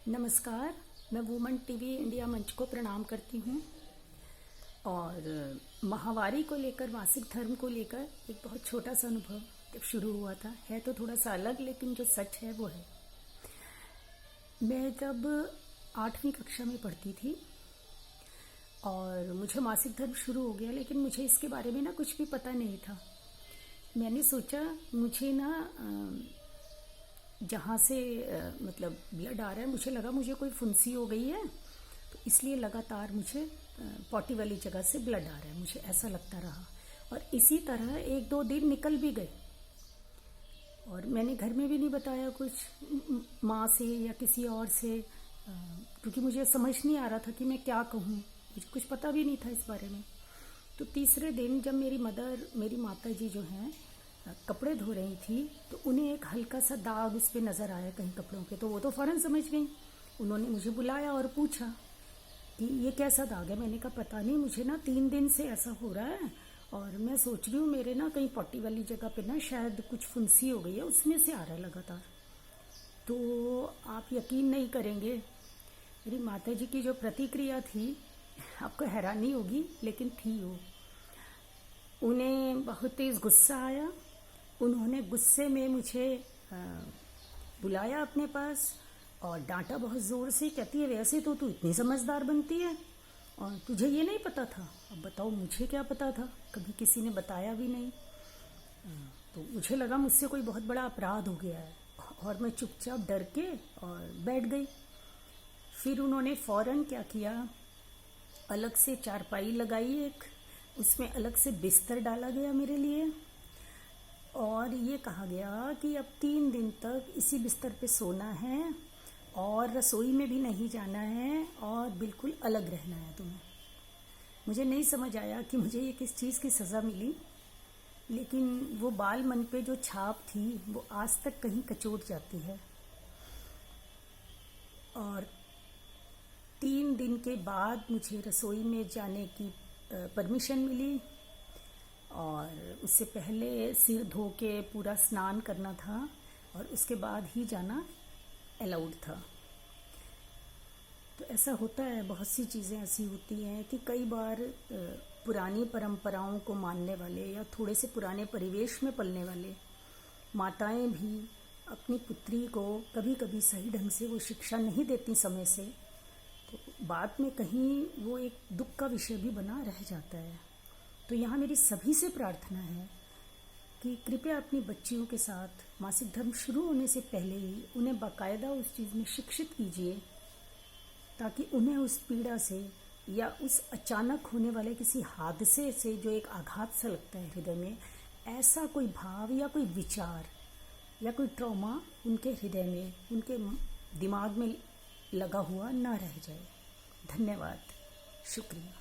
नमस्कार। मैं woman TV India मंच को प्रणाम करती हूँ। और माहवारी को लेकर, मासिक धर्म को लेकर एक बहुत छोटा सा अनुभव जब शुरू हुआ था, है तो थोड़ा सा अलग, लेकिन जो सच है वो है। मैं जब 8वीं कक्षा में पढ़ती थी और मुझे मासिक धर्म शुरू हो गया, लेकिन मुझे इसके बारे में ना कुछ भी पता नहीं था। मैंने सोचा मुझे ना जहाँ से मतलब ब्लड आ रहा है, मुझे लगा मुझे कोई फुंसी हो गई है, तो इसलिए लगातार मुझे पॉटी वाली जगह से ब्लड आ रहा है, मुझे ऐसा लगता रहा। और इसी तरह 1-2 दिन निकल भी गए और मैंने घर में भी नहीं बताया कुछ माँ से या किसी और से, क्योंकि मुझे समझ नहीं आ रहा था कि मैं क्या कहूँ, मुझे कुछ पता भी नहीं था इस बारे में। तो तीसरे दिन जब मेरी माता जी जो हैं कपड़े धो रही थी, तो उन्हें एक हल्का सा दाग उस पर नज़र आया कहीं कपड़ों पे, तो वो तो फ़ौरन समझ गई। उन्होंने मुझे बुलाया और पूछा कि ये कैसा दाग है। मैंने कहा पता नहीं, मुझे ना 3 दिन से ऐसा हो रहा है और मैं सोच रही हूँ मेरे ना कहीं पॉटी वाली जगह पे ना शायद कुछ फुंसी हो गई है, उसमें से आ रहा है लगातार। तो आप यकीन नहीं करेंगे, मेरी माता जी की जो प्रतिक्रिया थी, आपको हैरानी होगी लेकिन थी वो। उन्हें बहुत तेज़ गुस्सा आया। उन्होंने गुस्से में मुझे बुलाया अपने पास और डांटा बहुत ज़ोर से। कहती है वैसे तो तू इतनी समझदार बनती है और तुझे ये नहीं पता था। अब बताओ मुझे क्या पता था, कभी किसी ने बताया भी नहीं। तो मुझे लगा मुझसे कोई बहुत बड़ा अपराध हो गया है और मैं चुपचाप डर के और बैठ गई। फिर उन्होंने फ़ौरन क्या किया, अलग से चारपाई लगाई एक, उसमें अलग से बिस्तर डाला गया मेरे लिए और ये कहा गया कि अब 3 दिन तक इसी बिस्तर पे सोना है और रसोई में भी नहीं जाना है और बिल्कुल अलग रहना है तुम्हें। मुझे नहीं समझ आया कि मुझे ये किस चीज़ की सज़ा मिली, लेकिन वो बाल मन पे जो छाप थी वो आज तक कहीं कचोट जाती है। और 3 दिन के बाद मुझे रसोई में जाने की परमिशन मिली और उससे पहले सिर धो के पूरा स्नान करना था और उसके बाद ही जाना अलाउड था। तो ऐसा होता है, बहुत सी चीज़ें ऐसी होती हैं कि कई बार पुरानी परंपराओं को मानने वाले या थोड़े से पुराने परिवेश में पलने वाले माताएं भी अपनी पुत्री को कभी कभी सही ढंग से वो शिक्षा नहीं देती समय से, तो बाद में कहीं वो एक दुख का विषय भी बना रह जाता है। तो यहाँ मेरी सभी से प्रार्थना है कि कृपया अपनी बच्चियों के साथ मासिक धर्म शुरू होने से पहले ही उन्हें बाकायदा उस चीज़ में शिक्षित कीजिए, ताकि उन्हें उस पीड़ा से या उस अचानक होने वाले किसी हादसे से जो एक आघात सा लगता है हृदय में, ऐसा कोई भाव या कोई विचार या कोई ट्रॉमा उनके हृदय में, उनके दिमाग में लगा हुआ ना रह जाए। धन्यवाद, शुक्रिया।